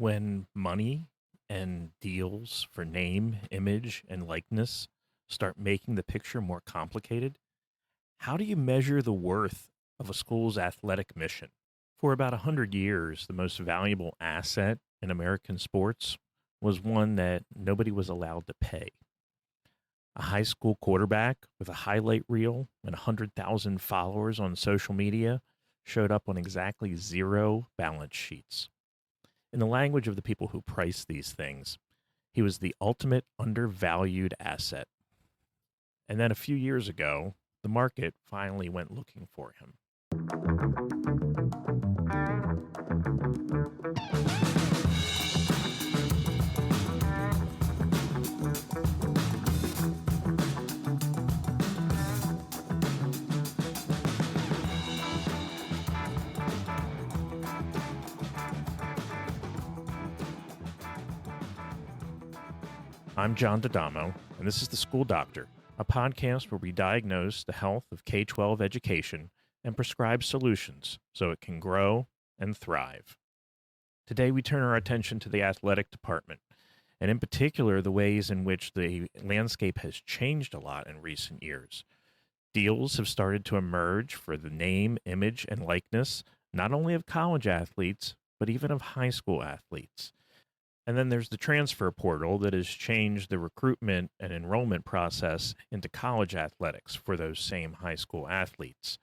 When money and deals for name, image, and likeness start making the picture more complicated, how do you measure the worth of a school's athletic mission? For about 100 years, the most valuable asset in American sports was one that nobody was allowed to pay. A high school quarterback with a highlight reel and 100,000 followers on social media showed up on exactly 0 balance sheets. In the language of the people who price these things, he was the ultimate undervalued asset. And then a few years ago, the market finally went looking for him. I'm John D'Adamo, and this is The School Doctor, a podcast where we diagnose the health of K-12 education and prescribe solutions so it can grow and thrive. Today, we turn our attention to the athletic department, and in particular, the ways in which the landscape has changed a lot in recent years. Deals have started to emerge for the name, image, and likeness, not only of college athletes, but even of high school athletes. And then there's the transfer portal that has changed the recruitment and enrollment process into college athletics for those same high school athletes.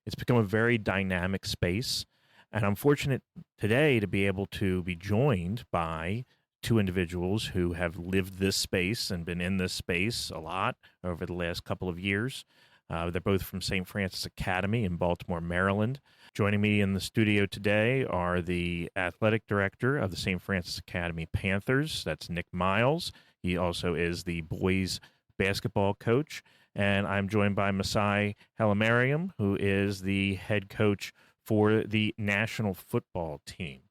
It's become a very dynamic space, and I'm fortunate today to be able to be joined by two individuals who have lived this space and been in this space a lot over the last couple of years. They're both from St. Francis Academy in Baltimore, Maryland. Joining me in the studio today are the athletic director of the St. Francis Academy Panthers. That's Nick Myles. He also is the boys basketball coach. And I'm joined by Messay Hailemarium, who is the head coach for the national football team.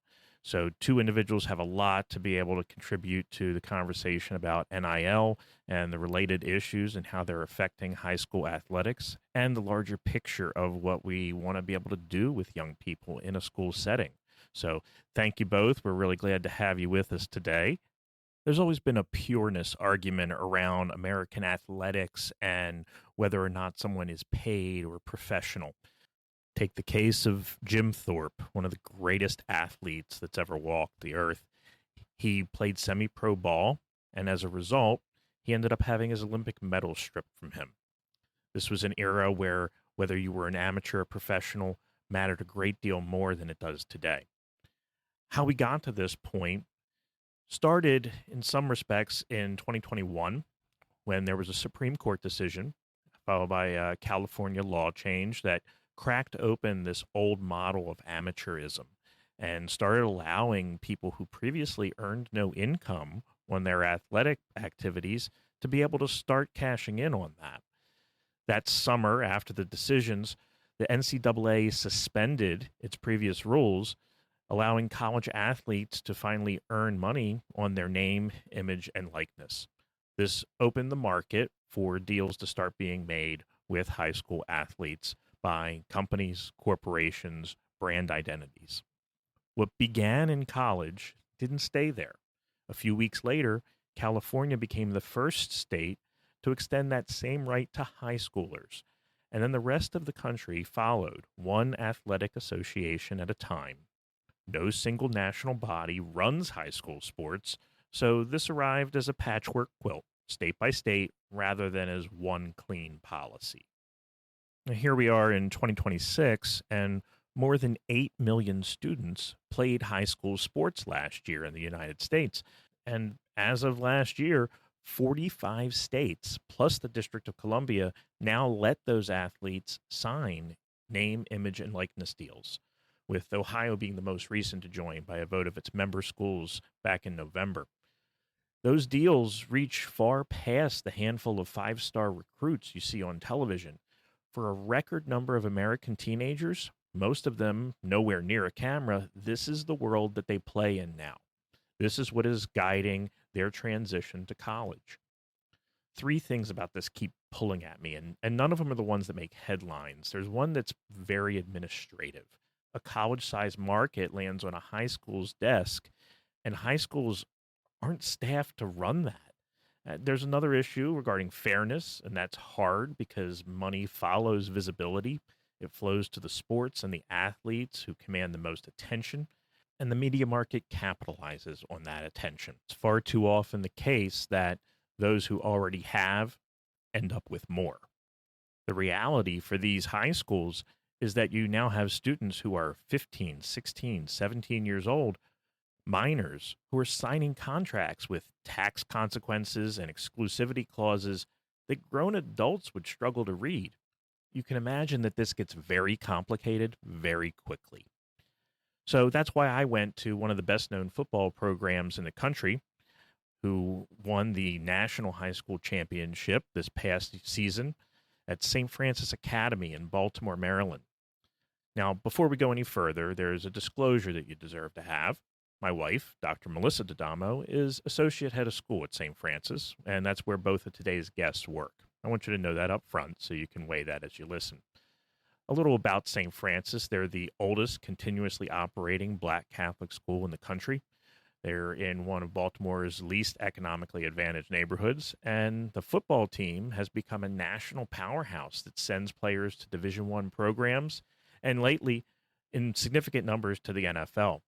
So two individuals have a lot to be able to contribute to the conversation about NIL and the related issues and how they're affecting high school athletics and the larger picture of what we want to be able to do with young people in a school setting. So thank you both. We're really glad to have you with us today. There's always been a pureness argument around American athletics and whether or not someone is paid or professional. Take the case of Jim Thorpe, one of the greatest athletes that's ever walked the earth. He played semi-pro ball, and as a result, he ended up having his Olympic medal stripped from him. This was an era where whether you were an amateur or professional mattered a great deal more than it does today. How we got to this point started, in some respects, in 2021, when there was a Supreme Court decision, followed by a California law change that cracked open this old model of amateurism and started allowing people who previously earned no income on their athletic activities to be able to start cashing in on that. That summer, after the decisions, the NCAA suspended its previous rules, allowing college athletes to finally earn money on their name, image, and likeness. This opened the market for deals to start being made with high school athletes by companies, corporations, brand identities. What began in college didn't stay there. A few weeks later, California became the first state to extend that same right to high schoolers. And then the rest of the country followed, one athletic association at a time. No single national body runs high school sports, so this arrived as a patchwork quilt, state by state, rather than as one clean policy. Here we are in 2026, and more than 8 million students played high school sports last year in the United States. And as of last year, 45 states, plus the District of Columbia, now let those athletes sign name, image, and likeness deals, with Ohio being the most recent to join by a vote of its member schools back in November. Those deals reach far past the handful of five-star recruits you see on television. For a record number of American teenagers, most of them nowhere near a camera, this is the world that they play in now. This is what is guiding their transition to college. 3 things about this keep pulling at me, and none of them are the ones that make headlines. There's one that's very administrative. A college-sized market lands on a high school's desk, And high schools aren't staffed to run that. There's another issue regarding fairness, and that's hard because money follows visibility. It flows to the sports and the athletes who command the most attention, and the media market capitalizes on that attention. It's far too often the case that those who already have end up with more. The reality for these high schools is that you now have students who are 15, 16, 17 years old, minors, who are signing contracts with tax consequences and exclusivity clauses that grown adults would struggle to read. You can imagine that this gets very complicated very quickly. So that's why I went to one of the best known football programs in the country, who won the National High School Championship this past season at St. Francis Academy in Baltimore, Maryland. Now, before we go any further, there's a disclosure that you deserve to have. My wife, Dr. Melissa D'Adamo, is associate head of school at St. Francis, and that's where both of today's guests work. I want you to know that up front so you can weigh that as you listen. A little about St. Francis. They're the oldest continuously operating Black Catholic school in the country. They're in one of Baltimore's least economically advantaged neighborhoods, and the football team has become a national powerhouse that sends players to Division I programs and lately in significant numbers to the NFL.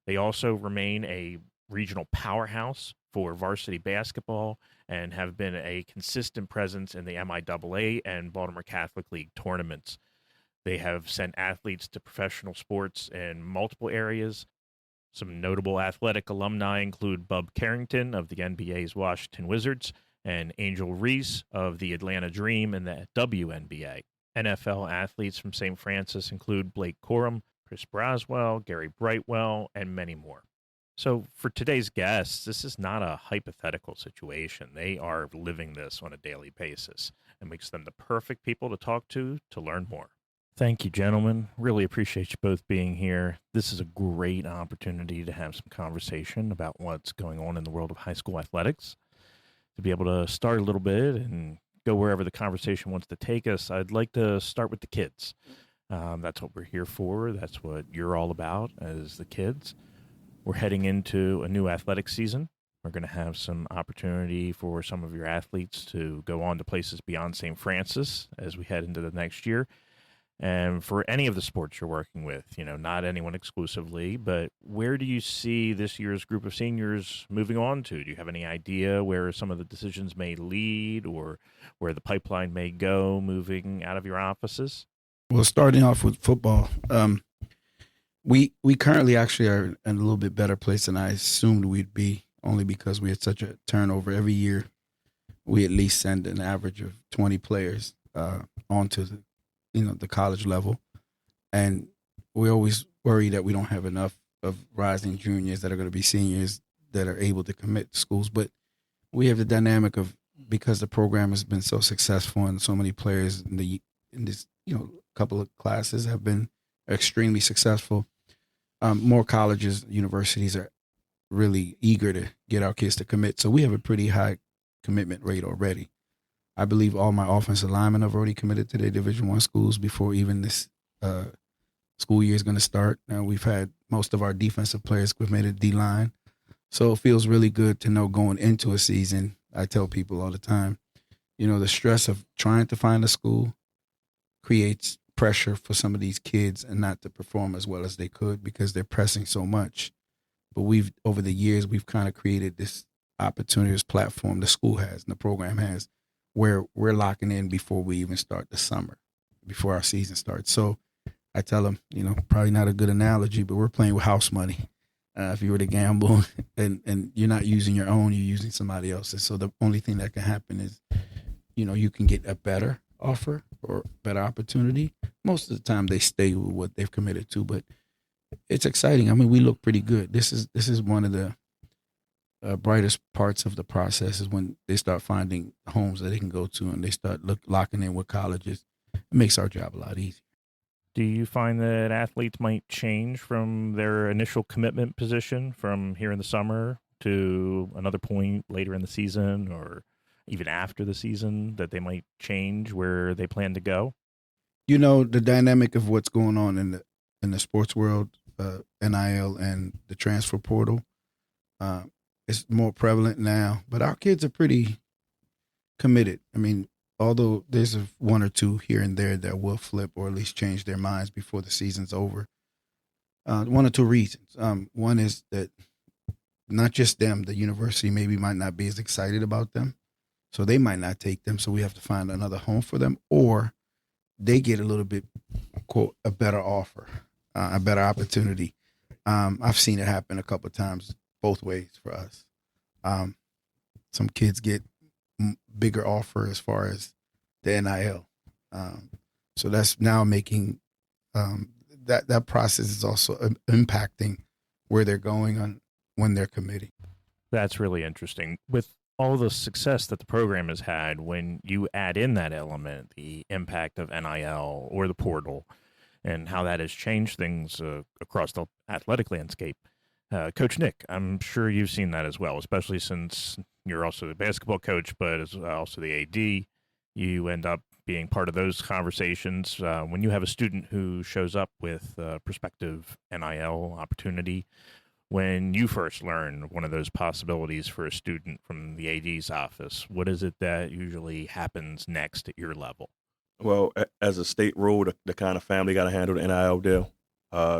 They also remain a regional powerhouse for varsity basketball and have been a consistent presence in the MIAA and Baltimore Catholic League tournaments. They have sent athletes to professional sports in multiple areas. Some notable athletic alumni include Bub Carrington of the NBA's Washington Wizards and Angel Reese of the Atlanta Dream and the WNBA. NFL athletes from St. Francis include Blake Corum, Chris Braswell, Gary Brightwell, and many more. So for today's guests, this is not a hypothetical situation. They are living this on a daily basis and makes them the perfect people to talk to learn more. Thank you, gentlemen. Really appreciate you both being here. This is a great opportunity to have some conversation about what's going on in the world of high school athletics. To be able to start a little bit and go wherever the conversation wants to take us, I'd like to start with the kids. That's what we're here for. That's what you're all about as the kids. We're heading into a new athletic season. We're going to have some opportunity for some of your athletes to go on to places beyond St. Francis as we head into the next year. And for any of the sports you're working with, not anyone exclusively, but where do you see this year's group of seniors moving on to? Do you have any idea where some of the decisions may lead or where the pipeline may go moving out of your offices? Well, starting off with football, we currently actually are in a little bit better place than I assumed we'd be, only because we had such a turnover. Every year, we at least send an average of 20 players onto the college level, and we always worry that we don't have enough of rising juniors that are going to be seniors that are able to commit to schools. But we have the dynamic of, because the program has been so successful and so many players in this couple of classes have been extremely successful. More colleges, universities are really eager to get our kids to commit. So we have a pretty high commitment rate already. I believe all my offensive linemen have already committed to their Division I schools before even this school year is going to start. Now we've had most of our defensive players committed D-line. So it feels really good to know going into a season. I tell people all the time, the stress of trying to find a school creates pressure for some of these kids and not to perform as well as they could because they're pressing so much. But over the years, we've kind of created this opportunity, this platform the school has and the program has, where we're locking in before we even start the summer, before our season starts. So I tell them, probably not a good analogy, but we're playing with house money. If you were to gamble and you're not using your own, you're using somebody else's. So the only thing that can happen is, you can get a better offer or better opportunity. Most of the time they stay with what they've committed to, but it's exciting. I mean, we look pretty good. This is one of the brightest parts of the process is when they start finding homes that they can go to and they start locking in with colleges. It makes our job a lot easier. Do you find that athletes might change from their initial commitment position from here in the summer to another point later in the season or even after the season, that they might change where they plan to go? The dynamic of what's going on in the sports world, NIL and the transfer portal, It's more prevalent now, but our kids are pretty committed. I mean, although there's one or two here and there that will flip or at least change their minds before the season's over. One or two reasons. One is that not just them, the university maybe might not be as excited about them, so they might not take them. So we have to find another home for them, or they get a little bit, quote, a better offer, a better opportunity. I've seen it happen a couple of times both ways for us. Some kids get bigger offer as far as the NIL. So that's now making that process is also impacting where they're going on when they're committing. That's really interesting. With all the success that the program has had, when you add in that element, the impact of NIL or the portal, and how that has changed things across the athletic landscape. Coach Nick, I'm sure you've seen that as well, especially since you're also the basketball coach, but as also the AD. You end up being part of those conversations. When you have a student who shows up with a prospective NIL opportunity, when you first learn one of those possibilities for a student from the AD's office, what is it that usually happens next at your level? Well, as a state rule, the kind of family got to handle the NIL deal.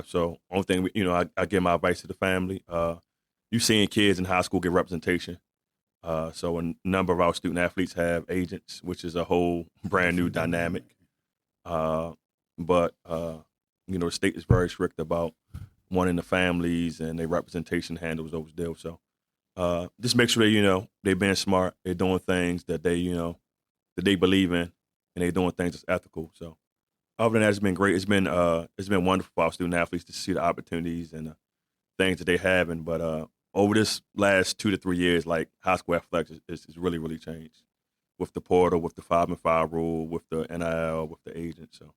So only thing, I give my advice to the family. You seeing kids in high school get representation. So a number of our student athletes have agents, which is a whole brand new dynamic. But the state is very strict about wanting the families and their representation handles those deals. So just make sure they're being smart, they're doing things that they believe in, and they're doing things that's ethical. So other than that, it's been great. It's been wonderful for our student athletes to see the opportunities and the things that they're having. But over this last 2 to 3 years, like high school athletics is really, really changed with the portal, with the 5-and-5 rule, with the NIL, with the agent. So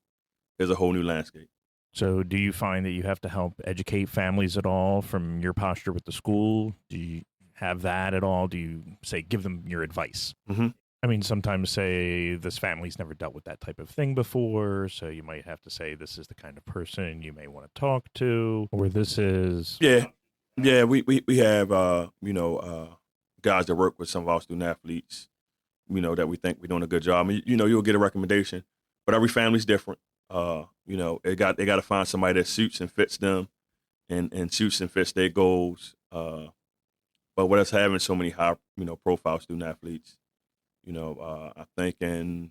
there's a whole new landscape. So do you find that you have to help educate families at all from your posture with the school? Do you have that at all? Do you say, give them your advice? Mm-hmm. I mean, sometimes say this family's never dealt with that type of thing before, so you might have to say this is the kind of person you may want to talk to, or this is... Yeah, we have, guys that work with some of our student athletes, that we think we're doing a good job. I mean, you'll get a recommendation, but every family's different. They got to find somebody that suits and fits them and suits and fits their goals. But with us having so many high, profile student athletes, I think in,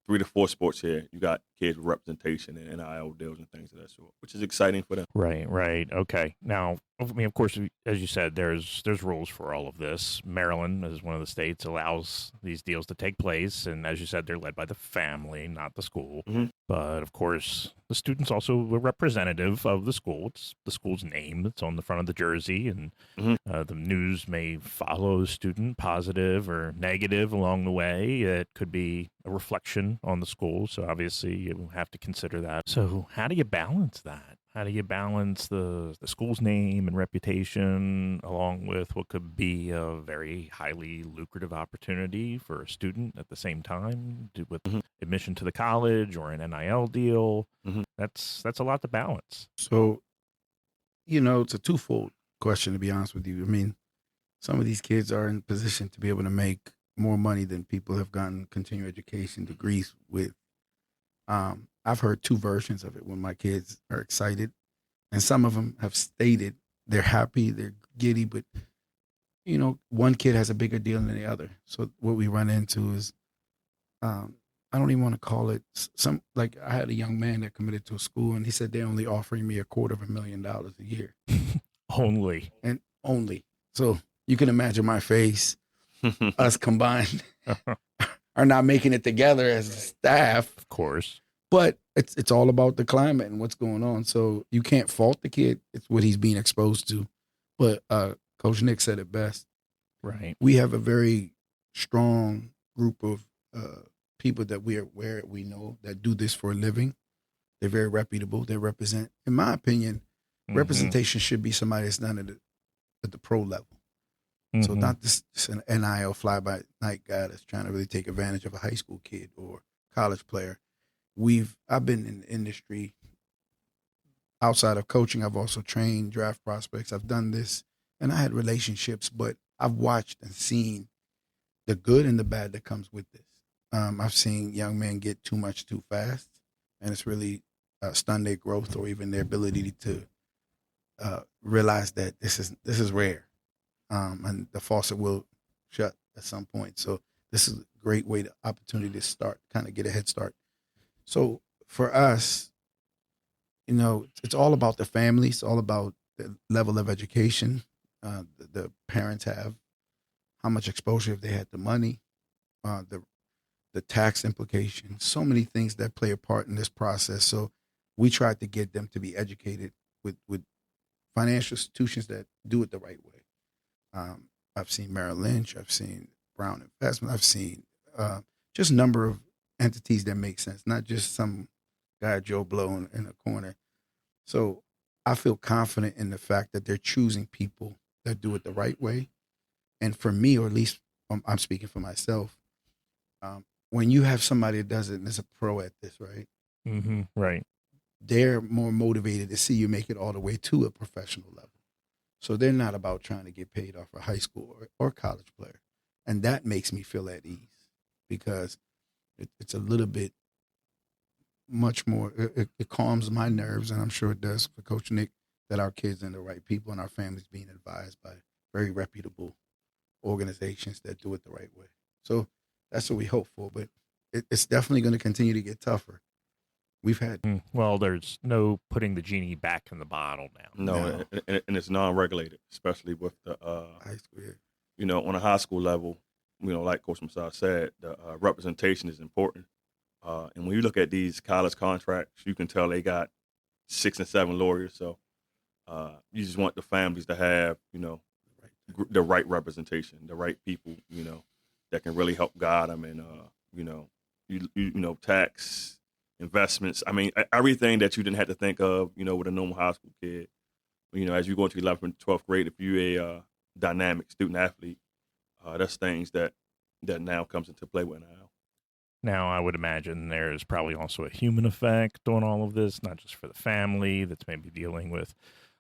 3 to 4 sports here, you got kids with representation and NIL deals and things of that sort, which is exciting for them. Right. Okay. Now, I mean, of course, as you said, there's rules for all of this. Maryland, as one of the states, allows these deals to take place. And as you said, they're led by the family, not the school. Mm-hmm. But of course, the student's also a representative of the school. It's the school's name that's on the front of the jersey. And the news may follow the student, positive or negative along the way. It could be a reflection on the school. So obviously, you have to consider that. So how do you balance that? How do you balance the school's name and reputation along with what could be a very highly lucrative opportunity for a student at the same time with admission to the college or an NIL deal? Mm-hmm. That's a lot to balance. So, it's a twofold question, to be honest with you. I mean, some of these kids are in position to be able to make more money than people have gotten continuing education degrees with. I've heard two versions of it when my kids are excited, and some of them have stated they're happy, they're giddy, but one kid has a bigger deal than the other. So what we run into is, I don't even want to call it like I had a young man that committed to a school, and he said they're only offering me $250,000 a year. Only. So you can imagine my face, us combined are not making it together as a staff. Of course. But it's all about the climate and what's going on. So you can't fault the kid. It's what he's being exposed to. But Coach Nick said it best. Right. We have a very strong group of people that we know that do this for a living. They're very reputable. They represent, in my opinion, representation should be somebody that's done it at the pro level. So not this an NIL fly-by-night guy that's trying to really take advantage of a high school kid or college player. I've been in the industry outside of coaching. I've also trained draft prospects. I've done this and I had relationships, but I've watched and seen the good and the bad that comes with this. I've seen young men get too much too fast, and it's really stunned their growth or even their ability to realize that this is rare, and the faucet will shut at some point. So this is a great opportunity to start, kind of get a head start. So for us, it's all about the family. It's all about the level of education the parents have, how much exposure if they had the money, the tax implications, so many things that play a part in this process. So we tried to get them to be educated with financial institutions that do it the right way. I've seen Merrill Lynch, I've seen Brown Investment, I've seen just a number of entities that make sense, not just some guy Joe Blow in a corner. So I feel confident in the fact that they're choosing people that do it the right way. And for me, or at least I'm speaking for myself, when you have somebody that does it and is a pro at this, right? Mm-hmm. Right. They're more motivated to see you make it all the way to a professional level. So they're not about trying to get paid off a high school or college player. And that makes me feel at ease because it's a little bit much more, it calms my nerves, and I'm sure it does for Coach Nick, that our kids and the right people and our families being advised by very reputable organizations that do it the right way. So that's what we hope for, but it's definitely going to continue to get tougher. We've had well, there's no putting the genie back in the bottle now. No. And it's non-regulated, especially with the high school. Yeah. on a high school level. Like Coach Messay said, the representation is important. And when you look at these college contracts, you can tell they got 6 and 7 lawyers. So you just want the families to have, the right representation, the right people, that can really help guide them, and tax, investments. I mean, everything that you didn't have to think of, with a normal high school kid. As you go into 11th and 12th grade, if you're a dynamic student athlete, that's things that now comes into play with NIL. Now, I would imagine there's probably also a human effect on all of this, not just for the family that's maybe dealing with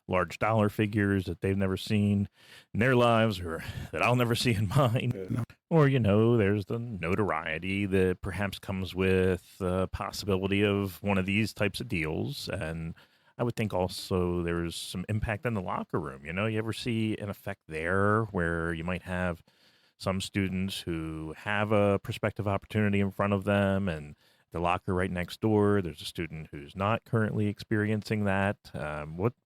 large dollar figures that they've never seen in their lives or that I'll never see in mine. Yeah. Or, there's the notoriety that perhaps comes with the possibility of one of these types of deals. And I would think also there's some impact in the locker room. You ever see an effect there where you might have some students who have a prospective opportunity in front of them, and the locker right next door, there's a student who's not currently experiencing that.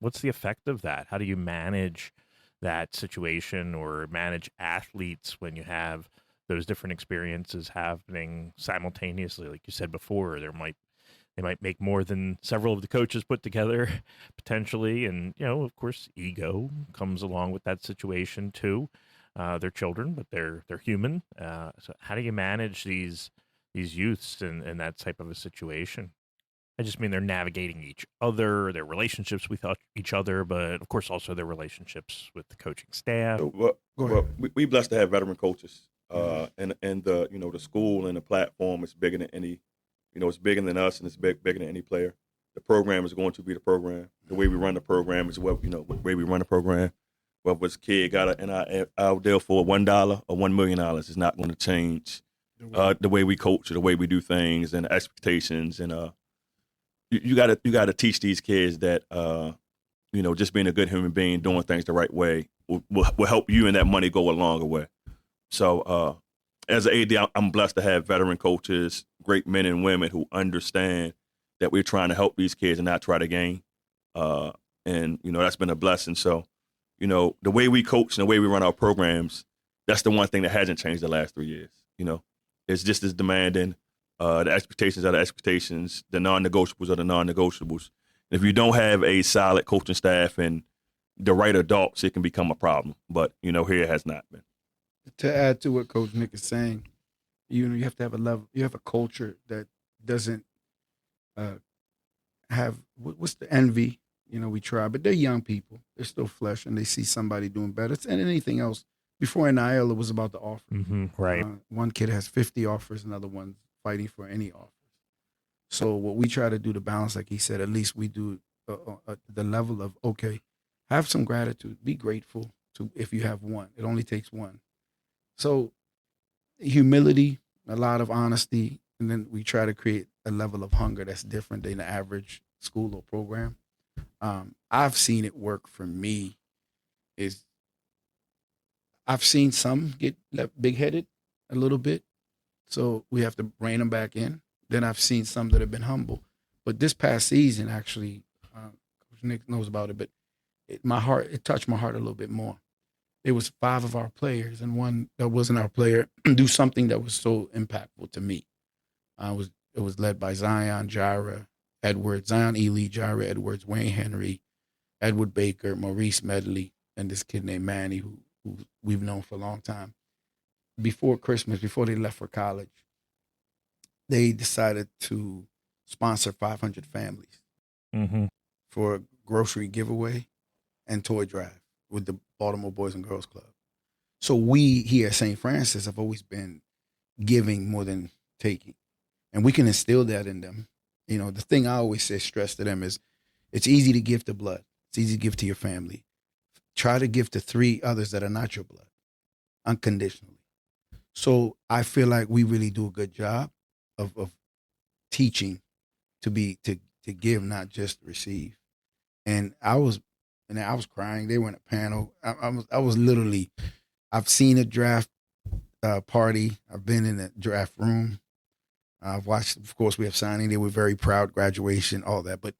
What's the effect of that? How do you manage that situation or manage athletes when you have those different experiences happening simultaneously? Like you said before, they might make more than several of the coaches put together potentially. And, of course, ego comes along with that situation too. They're children, but they're human. So how do you manage these youths in that type of a situation? I just mean they're navigating each other, their relationships with each other, but of course also their relationships with the coaching staff. We blessed to have veteran coaches, and the the school and the platform is bigger than any, it's bigger than us, and it's bigger than any player. The program is going to be the program. The way we run the program is the way we run the program. Whether this kid got an NIL deal for $1 or $1 million is not going to change the way we coach or the way we do things and expectations. And you got to teach these kids that just being a good human being, doing things the right way will help you, and that money go a longer way. So as an AD, I'm blessed to have veteran coaches, great men and women who understand that we're trying to help these kids and not try to gain. And that's been a blessing. So. The way we coach and the way we run our programs, that's the one thing that hasn't changed the last 3 years. It's just as demanding. The expectations are the expectations. The non-negotiables are the non-negotiables. If you don't have a solid coaching staff and the right adults, it can become a problem. But, here it has not been. To add to what Coach Nick is saying, you have to have a culture that doesn't have, what's the envy? We try, but they're young people. They're still flesh, and they see somebody doing better. And anything else. Before NIL, it was about the offer. Mm-hmm, right. One kid has 50 offers, another one's fighting for any offers. So what we try to do to balance, like he said, at least we do the level of, okay, have some gratitude, be grateful, if you have one. It only takes one. So humility, a lot of honesty, and then we try to create a level of hunger that's different than the average school or program. I've seen it work for me. Is I've seen some get big headed a little bit, so we have to rein them back in. Then I've seen some that have been humble. But this past season, actually, Coach Nick knows about it, but it touched my heart a little bit more. It was 5 of our players, and one that wasn't our player do something that was so impactful to me. It was led by Zion, Jira, Edwards, Zion Ely, Jira Edwards, Wayne Henry, Edward Baker, Maurice Medley, and this kid named Manny, who we've known for a long time. Before Christmas, before they left for college, they decided to sponsor 500 families for a grocery giveaway and toy drive with the Baltimore Boys and Girls Club. So we here at St. Francis have always been giving more than taking. And we can instill that in them. You know, the thing I always stress to them is it's easy to give to blood. It's easy to give to your family. Try to give to 3 others that are not your blood, unconditionally. So I feel like we really do a good job of teaching to give, not just receive. And I was crying. They were in a panel. I was literally, I've seen a draft party. I've been in a draft room. I've watched, of course, we have signing. They were very proud, graduation, all that. But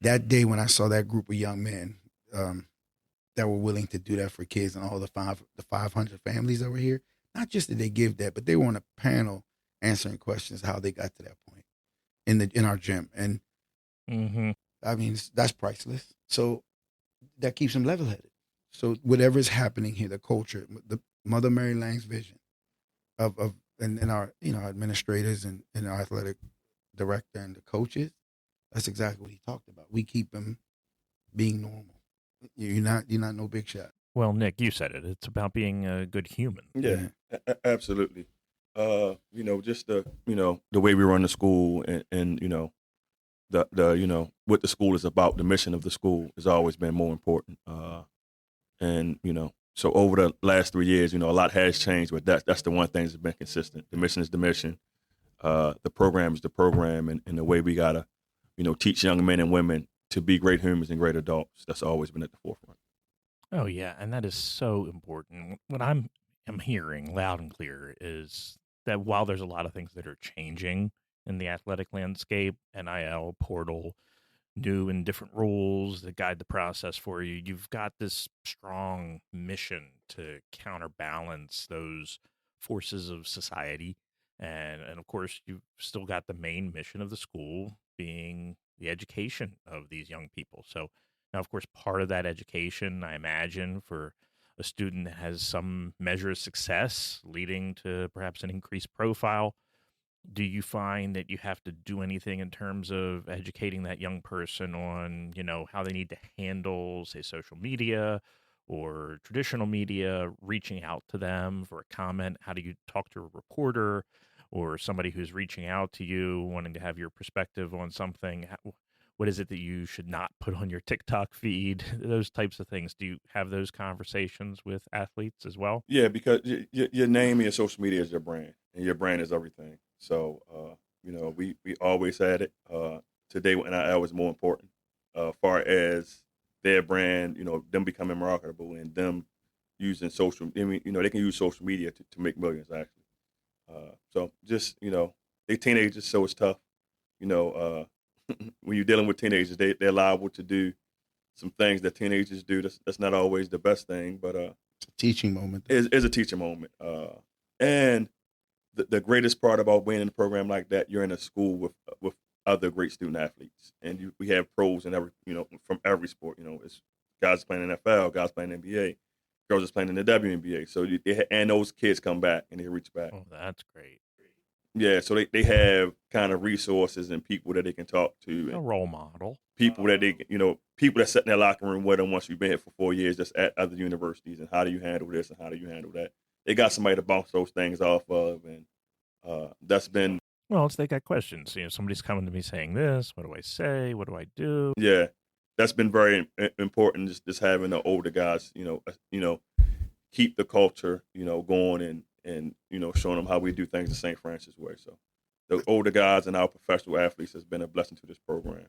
that day when I saw that group of young men that were willing to do that for kids and all the 500 families that were here, not just did they give that, but they were on a panel answering questions how they got to that point in our gym. And I mean, that's priceless. So that keeps them level-headed. So whatever is happening here, the culture, the Mother Mary Lang's vision and our administrators and our athletic director and the coaches, that's exactly what he talked about. We keep them being normal. You're not no big shot. Well, Nick, you said it. It's about being a good human. Yeah, absolutely. Just the way we run the school and what the school is about, the mission of the school has always been more important. So over the last 3 years, a lot has changed, but that's the one thing that's been consistent. The mission is the mission. The program is the program, and the way we gotta, teach young men and women to be great humans and great adults. That's always been at the forefront. Oh yeah, and that is so important. What I'm hearing loud and clear is that while there's a lot of things that are changing in the athletic landscape, NIL, portal, new and different rules that guide the process for you, you've got this strong mission to counterbalance those forces of society. And of course, you've still got the main mission of the school being the education of these young people. So now, of course, part of that education, I imagine, for a student that has some measure of success leading to perhaps an increased profile, do you find that you have to do anything in terms of educating that young person on, how they need to handle, say, social media or traditional media, reaching out to them for a comment? How do you talk to a reporter or somebody who's reaching out to you, wanting to have your perspective on something? What is it that you should not put on your TikTok feed? Those types of things. Do you have those conversations with athletes as well? Yeah, because your name and your social media is your brand, and your brand is everything. So, we always had it. Today, NIL is more important far as their brand, them becoming marketable and them using social. I mean, they can use social media to make millions, actually. So just, they teenagers, so it's tough. When you're dealing with teenagers, they're liable to do some things that teenagers do. That's not always the best thing, but it's a teaching moment. It's a teaching moment. And the greatest part about being in a program like that, you're in a school with other great student athletes, and we have pros in every, from every sport. It's guys playing in NFL, guys playing in NBA, girls is playing in the WNBA. So and those kids come back and they reach back. Oh, that's great. Yeah, so they have kind of resources and people that they can talk to. A role model. People that people that sit in their locker room with them once you've been here for 4 years, just at other universities, and how do you handle this and how do you handle that? They got somebody to bounce those things off of, and that's been. Well, they got questions. Somebody's coming to me saying this. What do I say? What do I do? Yeah, that's been very important. Just having the older guys, keep the culture, going and showing them how we do things the St. Francis way. So the older guys and our professional athletes has been a blessing to this program.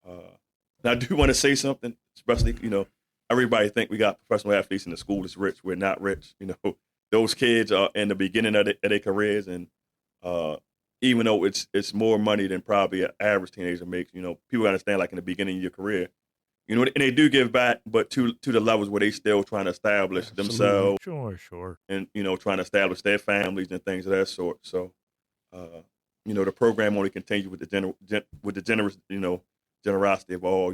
And I do want to say something, especially, everybody think we got professional athletes and the school is rich. We're not rich. Those kids are in the beginning of their careers, and even though it's more money than probably an average teenager makes, people understand, like, in the beginning of your career, and they do give back, but to the levels where they still trying to establish themselves. Sure. And, trying to establish their families and things of that sort. So, the program only continues with the generous, generosity of all,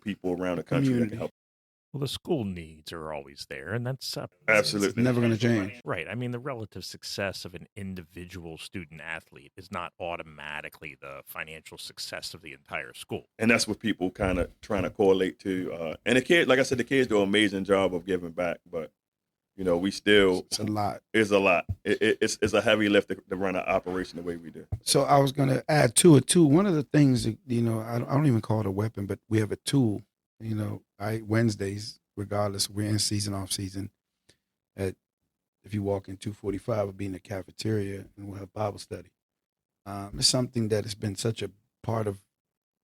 people around the country that can help. Well, the school needs are always there, and that's Absolutely. It's never going to change. right. I mean, the relative success of an individual student athlete is not automatically the financial success of the entire school. And that's what people kind of trying to correlate to. And the kids, like I said, the kids do an amazing job of giving back, but we still, It's a lot. It's a lot. It's a heavy lift to run an operation the way we do. So I was going to add to it too. One of the things that, I don't even call it a weapon, but we have a tool. Wednesdays, regardless, we're in season, off season. If you walk in 245, we'll be in the cafeteria and we'll have Bible study. It's something that has been such a part of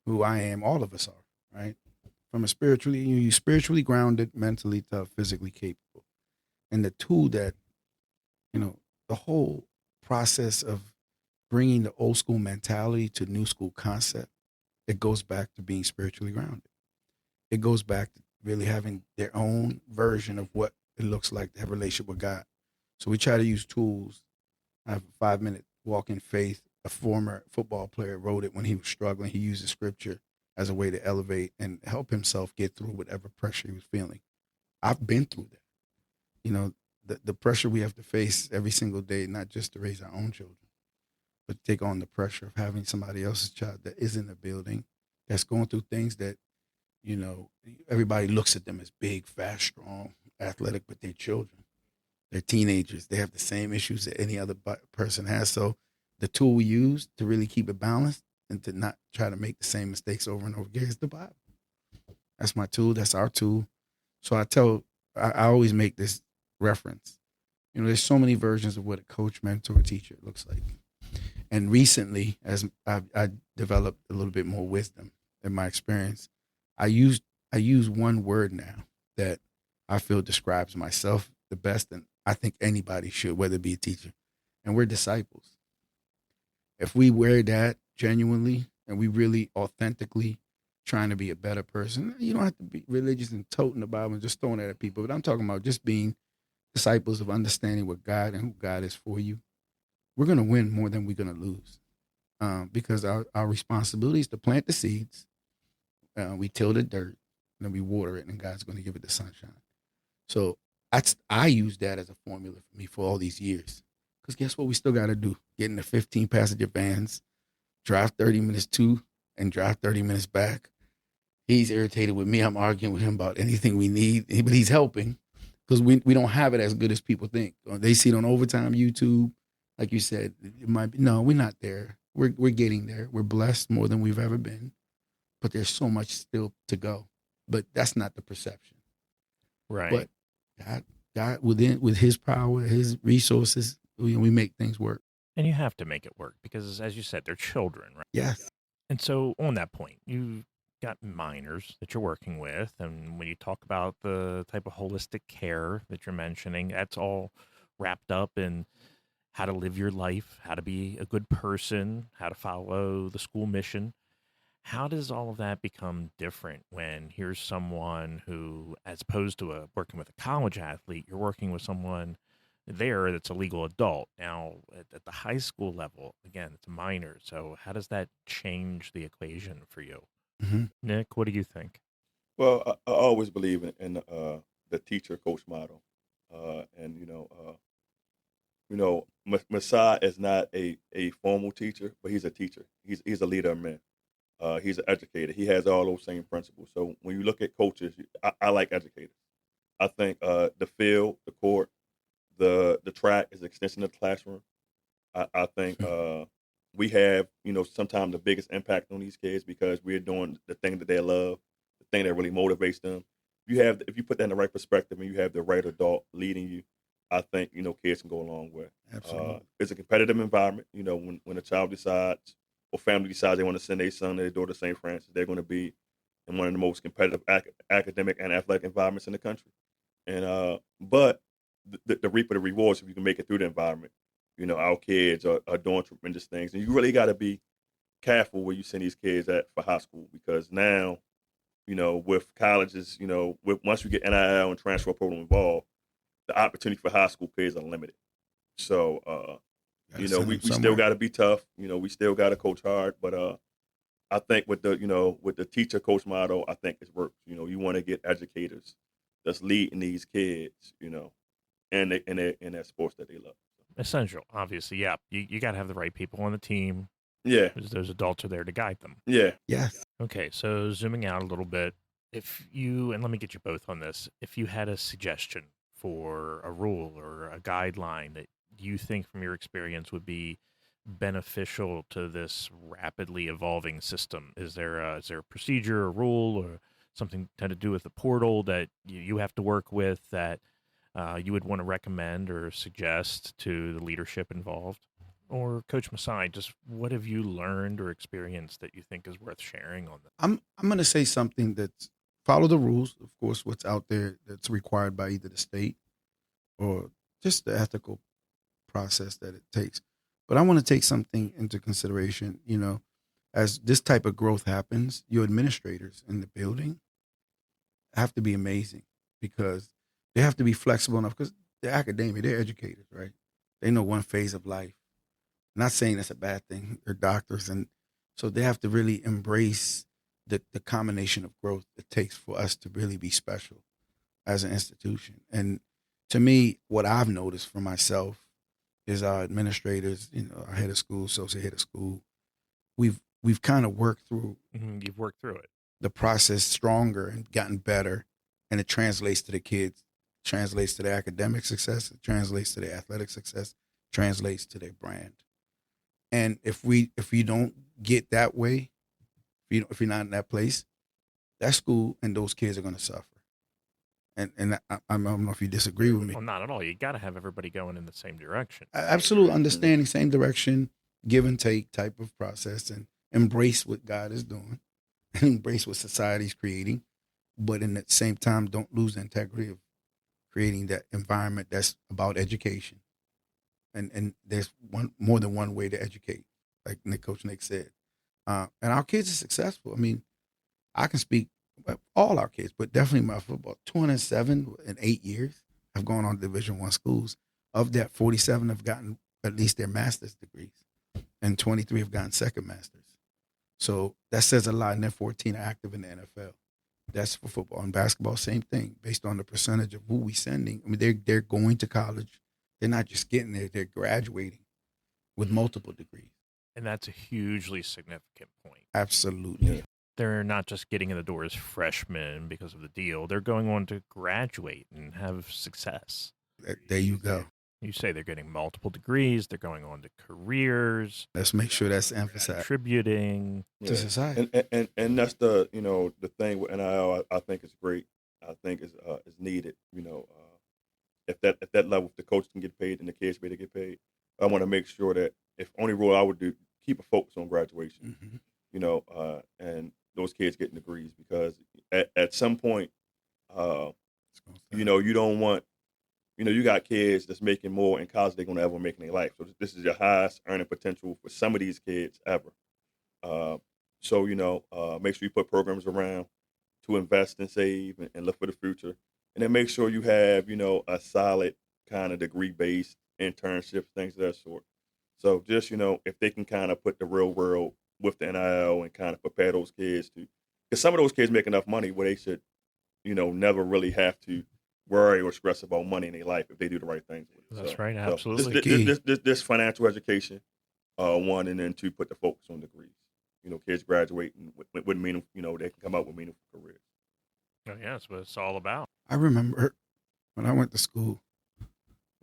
who I am. All of us are, right? From a you're spiritually grounded, mentally tough, physically capable. And the tool that, the whole process of bringing the old school mentality to new school concept, it goes back to being spiritually grounded. It goes back to really having their own version of what it looks like to have a relationship with God. So we try to use tools. I have a 5-minute walk in faith. A former football player wrote it when he was struggling. He used the scripture as a way to elevate and help himself get through whatever pressure he was feeling. I've been through that. The pressure we have to face every single day, not just to raise our own children, but to take on the pressure of having somebody else's child that is in the building, that's going through things that, everybody looks at them as big, fast, strong, athletic, but they're children. They're teenagers. They have the same issues that any other person has. So the tool we use to really keep it balanced and to not try to make the same mistakes over and over again is the Bible. That's my tool. That's our tool. So I always make this reference. There's so many versions of what a coach, mentor, teacher looks like. And recently, as I developed a little bit more wisdom in my experience, I use one word now that I feel describes myself the best, and I think anybody should, whether it be a teacher, and we're disciples. If we wear that genuinely and we really authentically trying to be a better person, you don't have to be religious and toting the Bible and just throwing it at people, but I'm talking about just being disciples of understanding what God and who God is for you. We're going to win more than we're going to lose, because our responsibility is to plant the seeds. We till the dirt, and then we water it, and God's going to give it the sunshine. So I use that as a formula for me for all these years. Because guess what we still got to do? Get in the 15-passenger vans, drive 30 minutes to and drive 30 minutes back. He's irritated with me. I'm arguing with him about anything we need, but he's helping because we don't have it as good as people think. They see it on Overtime, YouTube. Like you said, it might be, no, we're not there. We're getting there. We're blessed more than we've ever been. But there's so much still to go. But that's not the perception. Right. But God with his power, his resources, we make things work. And you have to make it work because, as you said, they're children, right? Yes. And so on that point, you've got minors that you're working with. And when you talk about the type of holistic care that you're mentioning, that's all wrapped up in how to live your life, how to be a good person, how to follow the school mission. How does all of that become different when here's someone who, as opposed to working with a college athlete, you're working with someone there that's a legal adult? Now, at the high school level, again, it's a minor. So how does that change the equation for you? Mm-hmm. Nick, what do you think? Well, I always believe in the teacher-coach model. Messay is not a formal teacher, but he's a teacher. He's a leader of men. He's an educator. He has all those same principles. So when you look at coaches, I like educators. I think the field, the court, the track is an extension of the classroom. I think we have, sometimes the biggest impact on these kids because we're doing the thing that they love, the thing that really motivates them. if you put that in the right perspective and you have the right adult leading you, I think, kids can go a long way. Absolutely. It's a competitive environment. When a child decides or family decides they want to send their son or their daughter to St. Francis, they're going to be in one of the most competitive academic and athletic environments in the country. And but the reap of the rewards, if you can make it through the environment, our kids are doing tremendous things, and you really got to be careful where you send these kids at for high school, because now, with colleges, once you get NIL and transfer program involved, the opportunity for high school kids are limited. So, we still got to be tough. We still got to coach hard. But I think with the teacher coach model, I think it's worked. You want to get educators that's leading these kids, and in that sports that they love. Essential, obviously. Yeah, you got to have the right people on the team. Yeah, because those adults are there to guide them. Yeah. Yes. Okay, so zooming out a little bit, and let me get you both on this, if you had a suggestion for a rule or a guideline that you think from your experience would be beneficial to this rapidly evolving system, is there a procedure, a rule, or something to do with the portal that you have to work with that you would want to recommend or suggest to the leadership involved? Or Coach Messay, just what have you learned or experienced that you think is worth sharing on this? I'm going to say something that's follow the rules, of course, what's out there that's required by either the state or just the ethical process that it takes. But I want to take something into consideration, as this type of growth happens, your administrators in the building have to be amazing, because they have to be flexible enough, because they're academic, they're educators, right? They know one phase of life. Not saying it's a bad thing. They're doctors, and so they have to really embrace the combination of growth it takes for us to really be special as an institution. And to me, what I've noticed for myself is our administrators, our head of school, associate head of school, we've kind of worked through. You've worked through it. The process stronger and gotten better, and it translates to the kids, translates to their academic success, it translates to their athletic success, translates to their brand. And if you don't get that way, if you're not in that place, that school and those kids are going to suffer. And I don't know if you disagree with me. Well, not at all. You got to have everybody going in the same direction. Absolutely, understanding same direction, give and take type of process, and embrace what God is doing, and embrace what society's creating, but in the same time, don't lose the integrity of creating that environment that's about education. And there's more than one way to educate, like Coach Nick said. And our kids are successful. I mean, I can speak about all our kids, but definitely my football. 207 in 8 years have gone on to Division I schools. Of that, 47 have gotten at least their master's degrees, and 23 have gotten second masters. So that says a lot. And then 14 are active in the NFL. That's for football. And basketball, same thing. Based on the percentage of who we sending, I mean, they're going to college. They're not just getting there; they're graduating with multiple degrees. And that's a hugely significant point. Absolutely. Yeah. They're not just getting in the door as freshmen because of the deal. They're going on to graduate and have success. There you go. You say they're getting multiple degrees. They're going on to careers. Let's make sure that's emphasized. Contributing to society. And that's the the thing with NIL. I think is great. I think is needed. If that level, if the coach can get paid and the kids to get paid, I want to make sure that if only rule I would do, keep a focus on graduation. Mm-hmm. And those kids getting degrees, because at some point, you don't want, you got kids that's making more in college they're going to ever make in their life. So this is your highest earning potential for some of these kids ever. So make sure you put programs around to invest and save and look for the future. And then make sure you have, a solid kind of degree-based internship, things of that sort. So just, if they can kind of put the real world with the NIL and kind of prepare those kids to, because some of those kids make enough money where they should, never really have to worry or stress about money in their life if they do the right things. That's right, absolutely. This financial education, one, and then two, put the focus on degrees. Kids graduate and with meaningful, they can come out with meaningful careers. Oh, yeah, that's what it's all about. I remember when I went to school,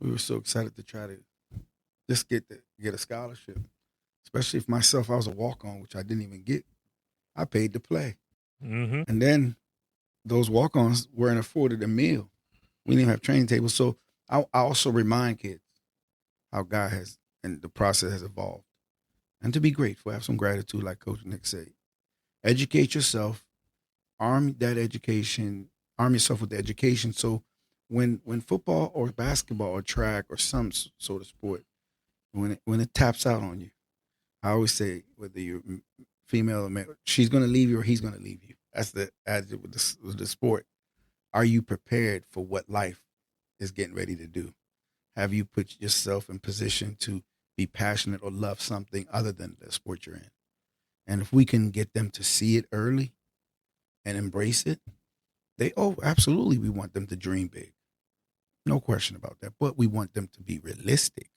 we were so excited to try to just get a scholarship. Especially for myself, I was a walk-on, which I didn't even get. I paid to play. Mm-hmm. And then those walk-ons weren't afforded a meal. We didn't have training tables. So I also remind kids how God has and the process has evolved. And to be grateful, have some gratitude, like Coach Nick said. Educate yourself, arm yourself with the education. So when football or basketball or track or some sort of sport, when it taps out on you, I always say, whether you're female or male, she's going to leave you or he's going to leave you. That's the adjective with the sport. Are you prepared for what life is getting ready to do? Have you put yourself in position to be passionate or love something other than the sport you're in? And if we can get them to see it early and embrace it, absolutely, we want them to dream big. No question about that. But we want them to be realistic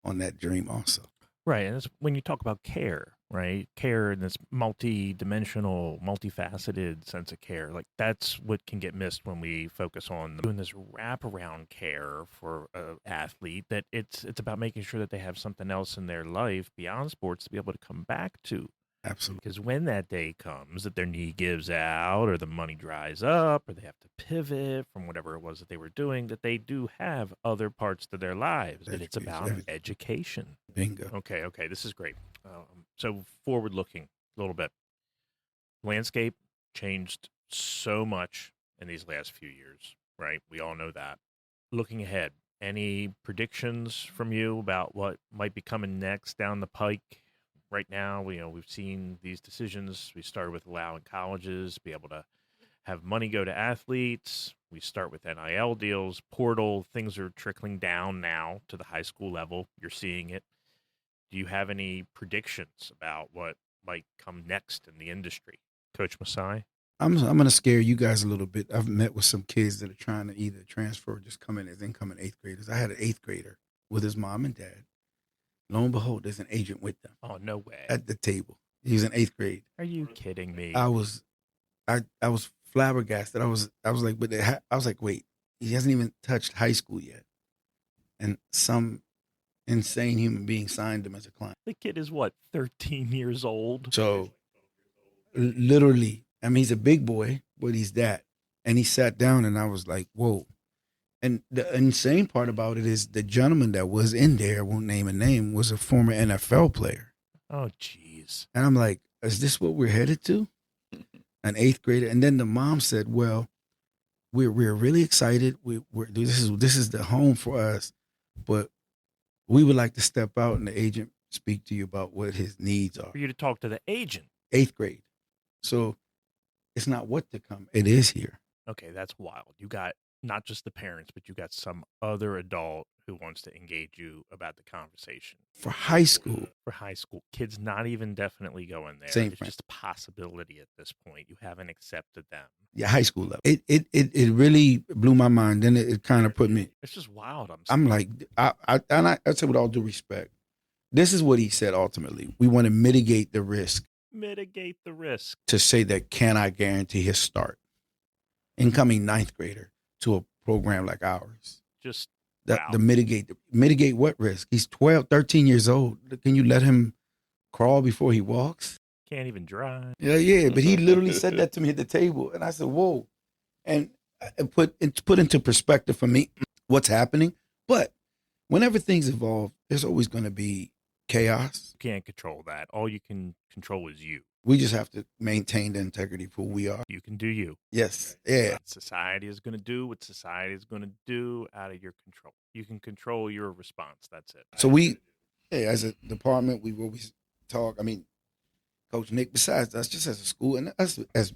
on that dream also. Right. And it's when you talk about care, right? Care in this multi-dimensional, multifaceted sense of care. Like that's what can get missed when we focus on doing this wraparound care for an athlete, that it's about making sure that they have something else in their life beyond sports to be able to come back to. Absolutely. Because when that day comes that their knee gives out or the money dries up or they have to pivot from whatever it was that they were doing, that they do have other parts to their lives. And it's about education. Bingo. Okay. This is great. So forward looking a little bit. Landscape changed so much in these last few years, right? We all know that. Looking ahead, any predictions from you about what might be coming next down the pike? Right now, we've seen these decisions. We started with allowing colleges to be able to have money go to athletes. We start with NIL deals, portal. Things are trickling down now to the high school level. You're seeing it. Do you have any predictions about what might come next in the industry? Coach Messay? I'm going to scare you guys a little bit. I've met with some kids that are trying to either transfer or just come in as incoming 8th graders. I had an 8th grader with his mom and dad. Lo and behold, there's an agent with them. Oh, no way. At the table. He was in 8th grade. Are you kidding me? I was flabbergasted. I was like, I was like, wait, he hasn't even touched high school yet. And some insane human being signed him as a client. The kid is what, 13 years old? So literally, I mean, he's a big boy, but he's that. And he sat down and I was like, whoa. And the insane part about it is the gentleman that was in there, I won't name a name, was a former NFL player. Oh, jeez. And I'm like, is this what we're headed to? An 8th grader. And then the mom said, well, we're really excited. This is the home for us, but we would like to step out and the agent speak to you about what his needs are. For you to talk to the agent. 8th grade. So it's not what to come. It is here. Okay, that's wild. You got not just the parents, but you got some other adult who wants to engage you about the conversation. For high school. For high school. Kids not even definitely going there. It's just a possibility at this point. You haven't accepted them. Yeah, high school level. It really blew my mind. Then it kind of put me. It's just wild. I'm like, I say with all due respect, this is what he said ultimately. We want to mitigate the risk. Mitigate the risk. To say that, can I guarantee his start? Incoming 9th grader to a program like ours. Just the mitigate what risk? He's 12, 13 years old. Can you let him crawl before he walks? Can't even drive. Yeah. But he literally said that to me at the table, and I said, "Whoa!" And put into perspective for me what's happening. But whenever things evolve, there's always going to be chaos. You can't control that. All you can control is you. We just have to maintain the integrity of who we are. You can do you. Yes. Yeah. Society is going to do what society is going to do out of your control. You can control your response. That's it. So as a department, we always talk. I mean, Coach Nick, besides us, just as a school, and us as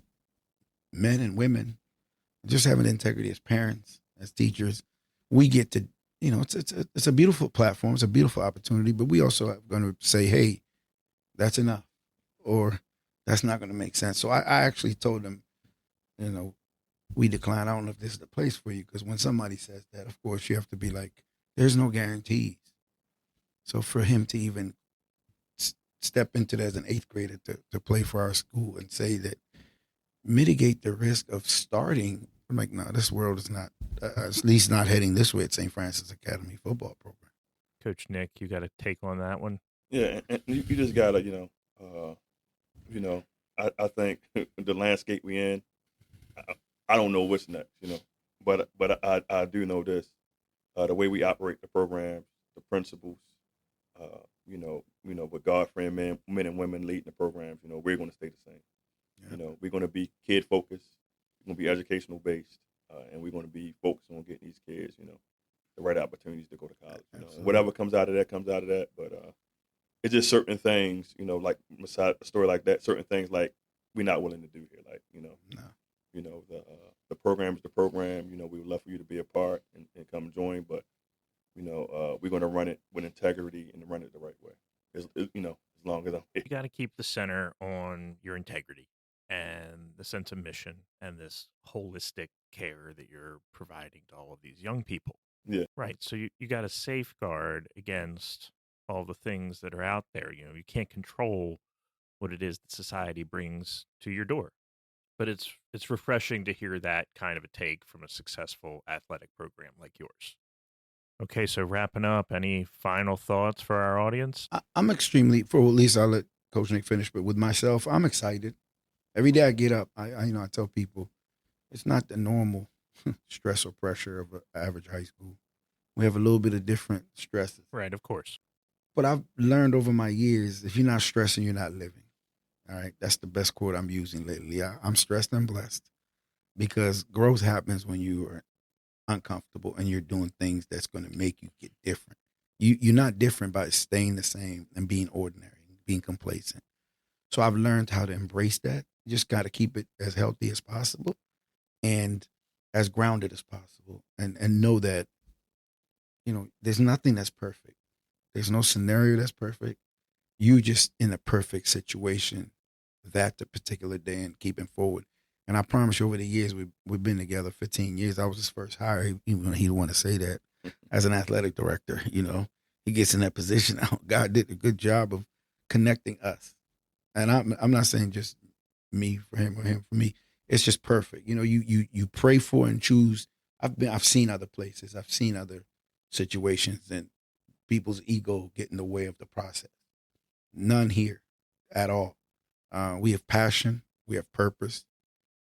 men and women, just having integrity as parents, as teachers, we get to, it's a beautiful platform. It's a beautiful opportunity, but we also are going to say, hey, that's enough, or that's not going to make sense. So I actually told them, we decline. I don't know if this is the place for you, because when somebody says that, of course, you have to be like, there's no guarantees. So for him to even step into that as an 8th grader to play for our school and say that, mitigate the risk of starting, I'm like, no, this world is not, at least not heading this way at St. Francis Academy football program. Coach Nick, you got a take on that one? Yeah, and you just got to, I think the landscape we in, I don't know what's next, you know. But I do know this: the way we operate the programs, the principles, with God-fearing men and women leading the programs, you know, we're going to stay the same. Yeah. You know, we're going to be kid focused. We're going to be educational based, and we're going to be focused on getting these kids, you know, the right opportunities to go to college. You know, and whatever comes out of that comes out of that. But it's just certain things, you know, like a story like that. Certain things like we're not willing to do here. Like, No. The program is the program. You know, we would love for you to be a part and come join, but we're going to run it with integrity and run it the right way. As long as You got to keep the center on your integrity and the sense of mission and this holistic care that you're providing to all of these young people. Yeah. Right. So you got to safeguard against all the things that are out there. You know, you can't control what it is that society brings to your door. But it's refreshing to hear that kind of a take from a successful athletic program like yours. Okay, so wrapping up, any final thoughts for our audience? I'm extremely, for at least I'll let Coach Nick finish, but with myself, I'm excited. Every day I get up, I tell people it's not the normal stress or pressure of an average high school. We have a little bit of different stresses. Right, of course. But I've learned over my years, if you're not stressing, you're not living. All right, that's the best quote I'm using lately. I'm stressed and blessed because growth happens when you are uncomfortable and you're doing things that's going to make you get different. You're not different by staying the same and being ordinary, being complacent. So I've learned how to embrace that. You just got to keep it as healthy as possible and as grounded as possible, and know that there's nothing that's perfect. There's no scenario that's perfect. You just in a perfect situation that the particular day and keeping forward. And I promise you, over the years, we've been together 15 years. I was his first hire, even when he didn't want to say that. As an athletic director, he gets in that position. God did a good job of connecting us. And I'm not saying just me for him or him for me. It's just perfect. You pray for and choose. I've seen other places. I've seen other situations, and people's ego get in the way of the process. None here at all. We have passion, we have purpose,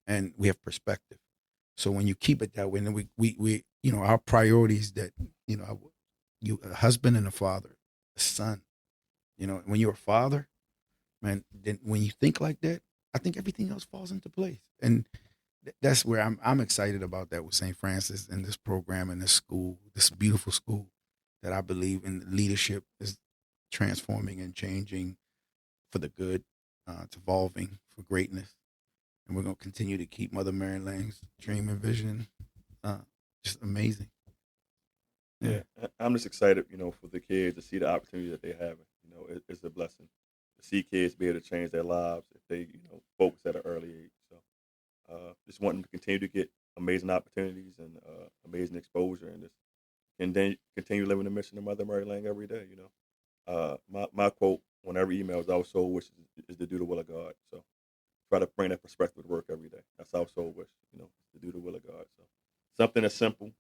and we have perspective. So when you keep it that way, then we our priorities that you a husband and a father, a son. When you're a father, man, then when you think like that, I think everything else falls into place. And that's where I'm excited about that with St. Francis and this program and this school, this beautiful school that I believe in leadership is transforming and changing for the good. It's evolving for greatness. And we're going to continue to keep Mother Mary Lang's dream and vision just amazing. Yeah, I'm just excited, for the kids to see the opportunity that they have. It's a blessing to see kids be able to change their lives if they, focus at an early age. So just want them to continue to get amazing opportunities and amazing exposure and then continue living the mission of Mother Mary Lang every day, My quote on every email is our soul wish is to do the will of God. So try to bring that perspective to work every day. That's our soul wish, to do the will of God. So something that's simple,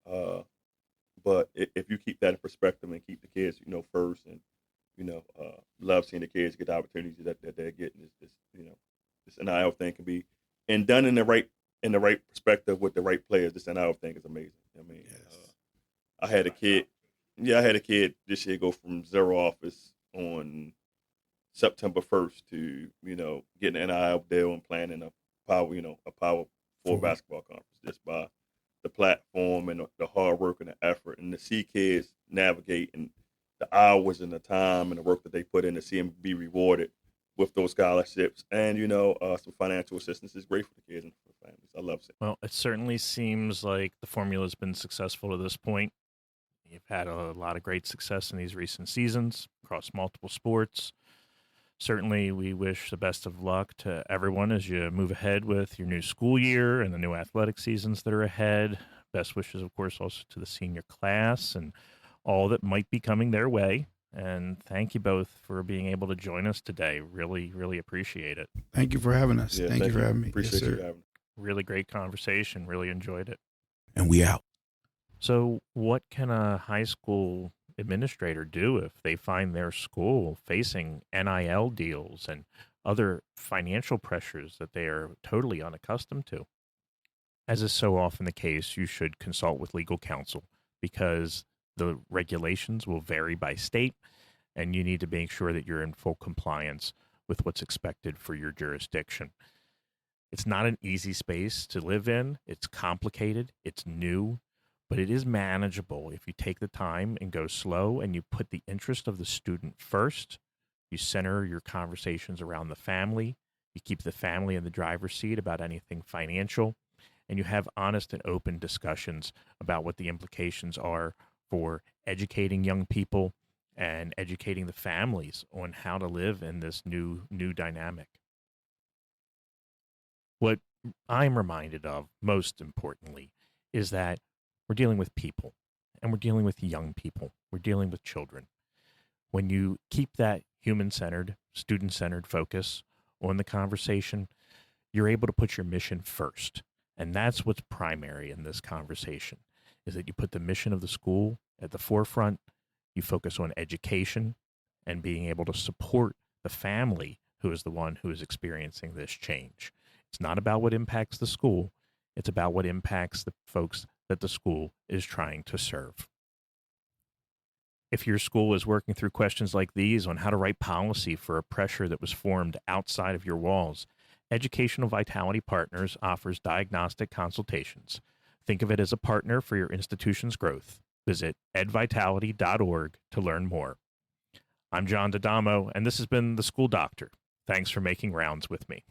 but if you keep that in perspective and keep the kids, first, and love seeing the kids get the opportunities that they're getting, this NIL thing can be and done in the right perspective with the right players. This NIL thing is amazing. I mean, Yes. I had a kid. Yeah, I had a kid this year go from zero office on September 1st to, getting an NIL deal and playing in a Power 4 basketball conference just by the platform and the hard work and the effort, and to see kids navigate and the hours and the time and the work that they put in, to see them be rewarded with those scholarships and, some financial assistance is great for the kids and for the families. I love it. Well, it certainly seems like the formula has been successful to this point. You've had a lot of great success in these recent seasons across multiple sports. Certainly, we wish the best of luck to everyone as you move ahead with your new school year and the new athletic seasons that are ahead. Best wishes, of course, also to the senior class and all that might be coming their way. And thank you both for being able to join us today. Really, really appreciate it. Thank you for having us. Yeah, thank you for having me. Appreciate yes, you having me. Really great conversation. Really enjoyed it. And we out. So, what can a high school administrator do if they find their school facing NIL deals and other financial pressures that they are totally unaccustomed to? As is so often the case, you should consult with legal counsel because the regulations will vary by state, and you need to make sure that you're in full compliance with what's expected for your jurisdiction. It's not an easy space to live in. It's complicated, it's new, but it is manageable if you take the time and go slow and you put the interest of the student first. You center your conversations around the family. You keep the family in the driver's seat about anything financial, and you have honest and open discussions about what the implications are for educating young people and educating the families on how to live in this new dynamic. What I'm reminded of most importantly is that we're dealing with people, and we're dealing with young people. We're dealing with children. When you keep that human-centered, student-centered focus on the conversation, you're able to put your mission first. And that's what's primary in this conversation, is that you put the mission of the school at the forefront. You focus on education and being able to support the family who is the one who is experiencing this change. It's not about what impacts the school. It's about what impacts the folks that the school is trying to serve. If your school is working through questions like these on how to write policy for a pressure that was formed outside of your walls, Educational Vitality Partners offers diagnostic consultations. Think of it as a partner for your institution's growth. Visit edvitality.org to learn more. I'm John D'Adamo, and this has been The School Doctor. Thanks for making rounds with me.